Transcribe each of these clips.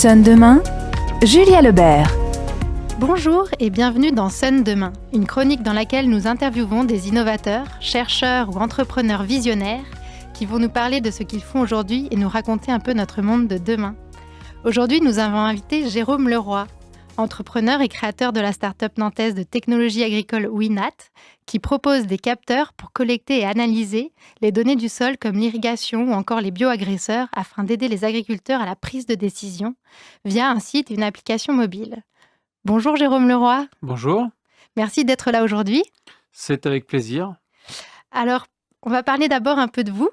Sun Demain, Julia Lebert. Bonjour et bienvenue dans Sun Demain, une chronique dans laquelle nous interviewons des innovateurs, chercheurs ou entrepreneurs visionnaires qui vont nous parler de ce qu'ils font aujourd'hui et nous raconter un peu notre monde de demain. Aujourd'hui, nous avons invité Jérôme Leroy, entrepreneur et créateur de la start-up nantaise de technologie agricole Winat, qui propose des capteurs pour collecter et analyser les données du sol comme l'irrigation ou encore les bioagresseurs afin d'aider les agriculteurs à la prise de décision via un site et une application mobile. Bonjour Jérôme Leroy. Bonjour. Merci d'être là aujourd'hui. C'est avec plaisir. Alors, on va parler d'abord un peu de vous.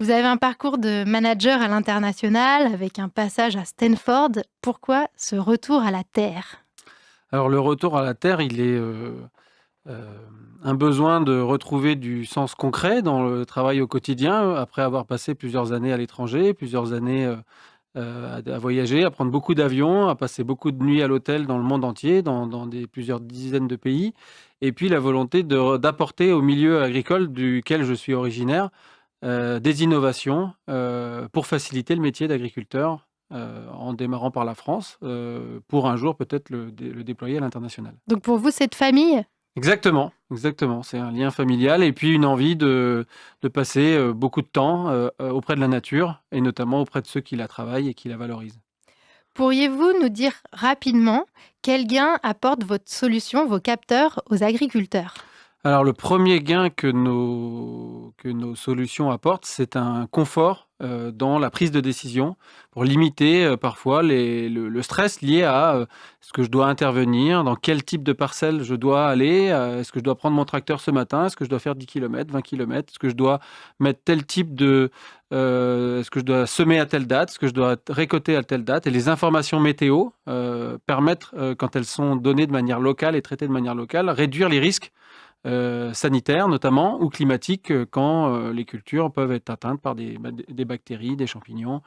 Vous avez un parcours de manager à l'international avec un passage à Stanford. Pourquoi ce retour à la Terre ? Alors le retour à la Terre, il est un besoin de retrouver du sens concret dans le travail au quotidien, après avoir passé plusieurs années à l'étranger, plusieurs années à voyager, à prendre beaucoup d'avions, à passer beaucoup de nuits à l'hôtel dans le monde entier, dans plusieurs dizaines de pays, et puis la volonté d'apporter au milieu agricole duquel je suis originaire des innovations pour faciliter le métier d'agriculteur en démarrant par la France, pour un jour peut-être le déployer à l'international. Donc pour vous, c'est de famille ? Exactement. C'est un lien familial et puis une envie de passer beaucoup de temps auprès de la nature et notamment auprès de ceux qui la travaillent et qui la valorisent. Pourriez-vous nous dire rapidement quel gain apporte votre solution, vos capteurs, aux agriculteurs ? Alors le premier gain que nos solutions apportent, c'est un confort dans la prise de décision pour limiter parfois le stress lié à est-ce que je dois intervenir, dans quel type de parcelle je dois aller, est-ce que je dois prendre mon tracteur ce matin, est-ce que je dois faire 10 km, 20 km, est-ce que je dois mettre tel type est-ce que je dois semer à telle date, est-ce que je dois récolter à telle date. Et les informations météo permettent, quand elles sont données de manière locale et traitées de manière locale, réduire les risques sanitaires notamment, ou climatiques, quand les cultures peuvent être atteintes par des bactéries, des champignons.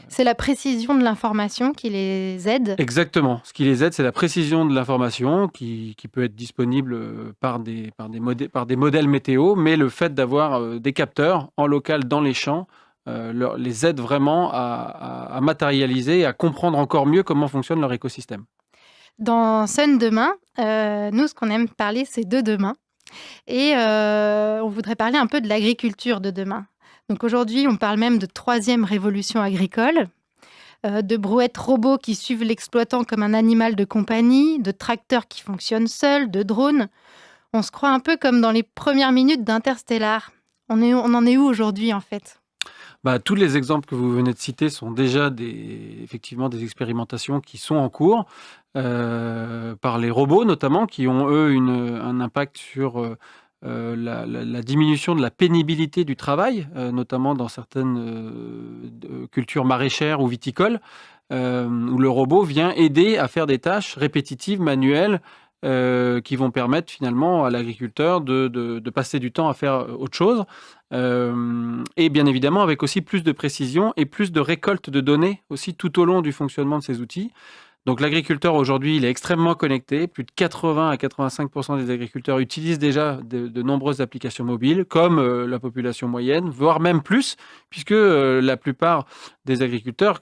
C'est la précision de l'information qui les aide ? Exactement. Ce qui les aide, c'est la précision de l'information qui peut être disponible par des modèles météo, mais le fait d'avoir des capteurs en local dans les champs les aide vraiment à matérialiser et à comprendre encore mieux comment fonctionne leur écosystème. Dans Sun Demain, nous, ce qu'on aime parler, c'est de demain. Et on voudrait parler un peu de l'agriculture de demain. Donc aujourd'hui, on parle même de troisième révolution agricole, de brouettes robots qui suivent l'exploitant comme un animal de compagnie, de tracteurs qui fonctionnent seuls, de drones. On se croit un peu comme dans les premières minutes d'Interstellar. On en est où aujourd'hui, en fait ? Tous les exemples que vous venez de citer sont déjà effectivement des expérimentations qui sont en cours par les robots notamment, qui ont eux un impact sur la diminution de la pénibilité du travail, notamment dans certaines cultures maraîchères ou viticoles, où le robot vient aider à faire des tâches répétitives, manuelles, qui vont permettre finalement à l'agriculteur de passer du temps à faire autre chose. Et bien évidemment avec aussi plus de précision et plus de récolte de données aussi tout au long du fonctionnement de ces outils. Donc l'agriculteur aujourd'hui, il est extrêmement connecté. Plus de 80 à 85% des agriculteurs utilisent déjà de nombreuses applications mobiles, comme la population moyenne, voire même plus, puisque la plupart des agriculteurs,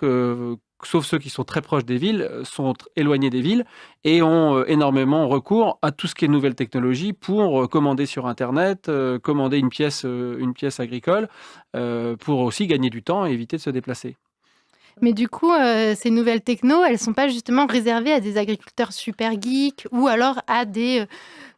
sauf ceux qui sont très proches des villes, sont éloignés des villes et ont énormément recours à tout ce qui est nouvelles technologies pour commander sur Internet, commander une pièce agricole, pour aussi gagner du temps et éviter de se déplacer. Mais du coup, ces nouvelles technos, elles ne sont pas justement réservées à des agriculteurs super geeks ou alors à des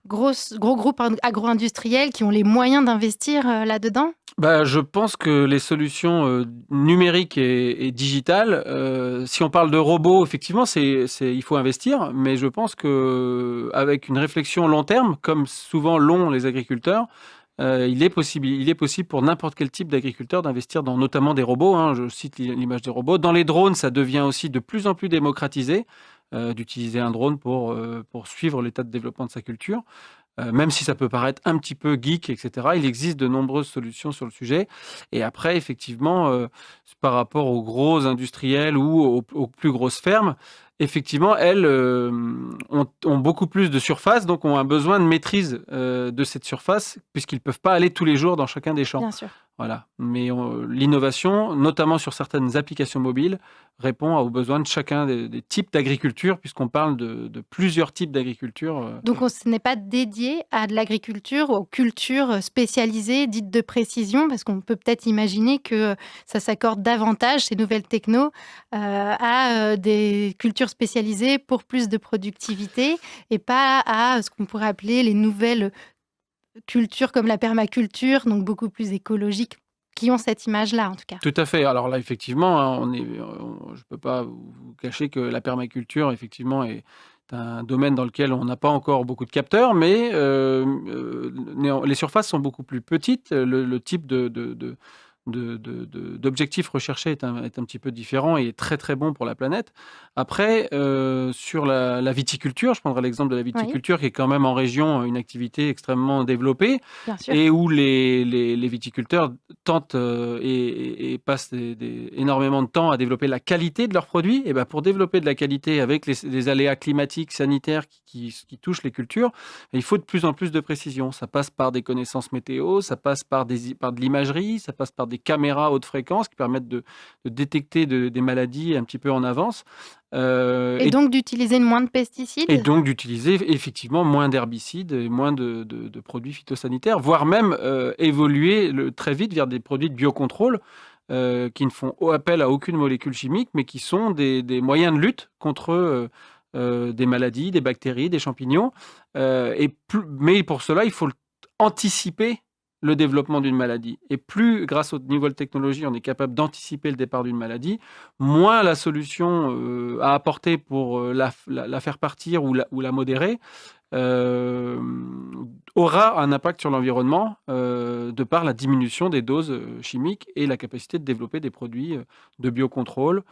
gros groupes agro-industriels qui ont les moyens d'investir là-dedans ? Je pense que les solutions numériques et digitales, si on parle de robots, effectivement, il faut investir, mais je pense qu'avec une réflexion long terme, comme souvent l'ont les agriculteurs, il est possible pour n'importe quel type d'agriculteur d'investir dans notamment des robots. Je cite l'image des robots. Dans les drones, ça devient aussi de plus en plus démocratisé d'utiliser un drone pour suivre l'état de développement de sa culture. Même si ça peut paraître un petit peu geek, etc., il existe de nombreuses solutions sur le sujet. Et après, effectivement, par rapport aux gros industriels ou aux plus grosses fermes, effectivement, elles ont beaucoup plus de surface, donc ont un besoin de maîtrise de cette surface, puisqu'ils ne peuvent pas aller tous les jours dans chacun des champs. Bien sûr. Voilà. Mais l'innovation, notamment sur certaines applications mobiles, répond aux besoins de chacun des types d'agriculture, puisqu'on parle de plusieurs types d'agriculture. Donc ce n'est pas dédié à de l'agriculture, aux cultures spécialisées, dites de précision, parce qu'on peut peut-être imaginer que ça s'accorde davantage, ces nouvelles technos, à des cultures spécialisées pour plus de productivité et pas à ce qu'on pourrait appeler les nouvelles cultures comme la permaculture, donc beaucoup plus écologiques, qui ont cette image-là en tout cas. Tout à fait. Alors là, effectivement, hein, je ne peux pas vous cacher que la permaculture, effectivement, est un domaine dans lequel on n'a pas encore beaucoup de capteurs, mais les surfaces sont beaucoup plus petites. Le type d'objectif recherché est un petit peu différent et est très très bon pour la planète. Après, sur la viticulture, je prendrai l'exemple de la Oui, viticulture qui est quand même en région une activité extrêmement développée bien sûr. et où les viticulteurs tentent et passent énormément de temps à développer la qualité de leurs produits. Et ben pour développer de la qualité avec les aléas climatiques, sanitaires qui touchent les cultures, il faut de plus en plus de précision. Ça passe par des connaissances météo, ça passe par de l'imagerie, ça passe par des caméras haute fréquence qui permettent de détecter des maladies un petit peu en avance. Et donc d'utiliser moins de Et pesticides? donc d'utiliser effectivement moins d'herbicides et moins de produits phytosanitaires, voire même évoluer très vite vers des produits de biocontrôle qui ne font appel à aucune molécule chimique, mais qui sont des moyens de lutte contre des maladies, des bactéries, des champignons. Mais pour cela, il faut anticiper le développement d'une maladie. Et plus, grâce aux nouvelles technologies, on est capable d'anticiper le départ d'une maladie, moins la solution à apporter pour la faire partir ou la modérer euh, aura un impact sur l'environnement de par la diminution des doses chimiques et la capacité de développer des produits de biocontrôle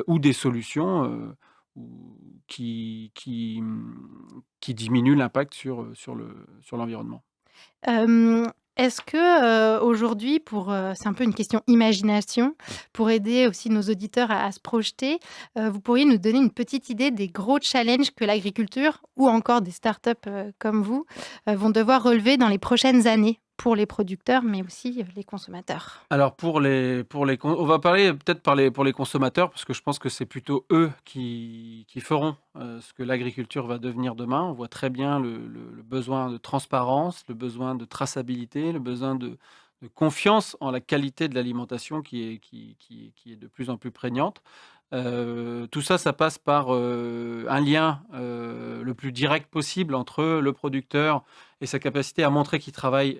ou des solutions qui diminuent l'impact sur l'environnement. Hem, Est-ce que, aujourd'hui c'est un peu une question imagination, pour aider aussi nos auditeurs à se projeter, vous pourriez nous donner une petite idée des gros challenges que l'agriculture ou encore des startups, comme vous, vont devoir relever dans les prochaines années pour les producteurs, mais aussi, les consommateurs? Alors on va parler peut-être pour les consommateurs parce que je pense que c'est plutôt eux qui feront ce que l'agriculture va devenir demain. On voit très bien le besoin de transparence, le besoin de traçabilité, le besoin de confiance en la qualité de l'alimentation qui est de plus en plus prégnante. Tout ça, ça passe par un lien le plus direct possible entre le producteur et sa capacité à montrer qu'il travaille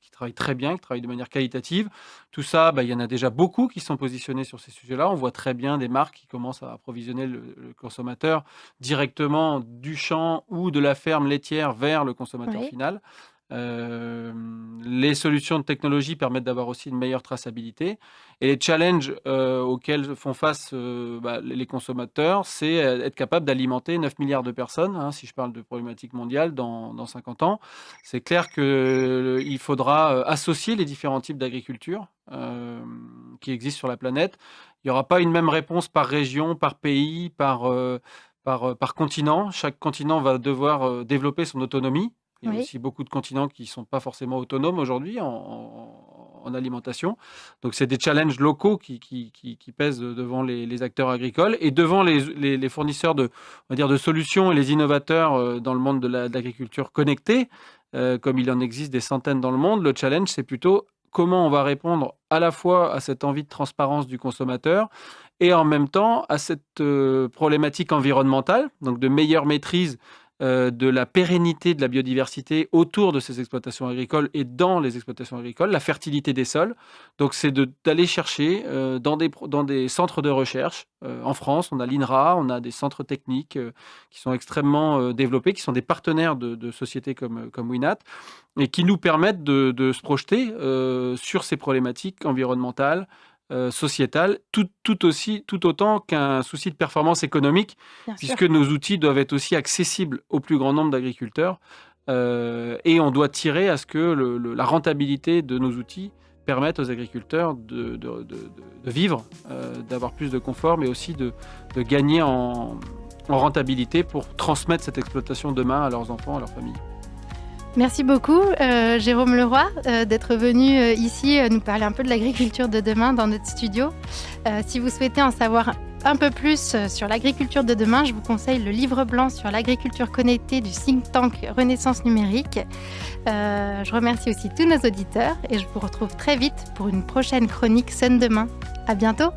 qu'il travaille très bien, qu'il travaille de manière qualitative. Tout ça, il y en a déjà beaucoup qui sont positionnés sur ces sujets-là. On voit très bien des marques qui commencent à approvisionner le consommateur directement du champ ou de la ferme laitière vers le consommateur Oui, final. Les solutions de technologie permettent d'avoir aussi une meilleure traçabilité. Et les challenges auxquels font face les consommateurs, c'est être capable d'alimenter 9 milliards de personnes, hein, si je parle de problématiques mondiales, dans 50 ans. C'est clair qu'il faudra associer les différents types d'agriculture qui existent sur la planète. Il n'y aura pas une même réponse par région, par pays, par continent. Chaque continent va devoir développer son autonomie. Il y a oui. aussi beaucoup de continents qui ne sont pas forcément autonomes aujourd'hui en alimentation. Donc, c'est des challenges locaux qui pèsent devant les acteurs agricoles et devant les fournisseurs on va dire, de solutions et les innovateurs dans le monde de l'agriculture connectée, comme il en existe des centaines dans le monde. Le challenge, c'est plutôt comment on va répondre à la fois à cette envie de transparence du consommateur et en même temps à cette problématique environnementale, donc de meilleure maîtrise de la pérennité de la biodiversité autour de ces exploitations agricoles et dans les exploitations agricoles, la fertilité des sols. Donc, c'est d'aller chercher dans des centres de recherche. En France, on a l'INRA, on a des centres techniques qui sont extrêmement développés, qui sont des partenaires de sociétés comme Winat et qui nous permettent de se projeter sur ces problématiques environnementales, sociétales, tout autant qu'un souci de performance économique, Bien sûr. puisque nos outils doivent être aussi accessibles au plus grand nombre d'agriculteurs et on doit tirer à ce que la rentabilité de nos outils permettent aux agriculteurs de vivre, d'avoir plus de confort, mais aussi de gagner en rentabilité pour transmettre cette exploitation demain à leurs enfants, à leur famille. Merci beaucoup, Jérôme Leroy, d'être venu ici nous parler un peu de l'agriculture de demain dans notre studio. Si vous souhaitez en savoir un peu plus sur l'agriculture de demain, je vous conseille le livre blanc sur l'agriculture connectée du think tank Renaissance numérique. Je remercie aussi tous nos auditeurs et je vous retrouve très vite pour une prochaine chronique Sun Demain. À bientôt!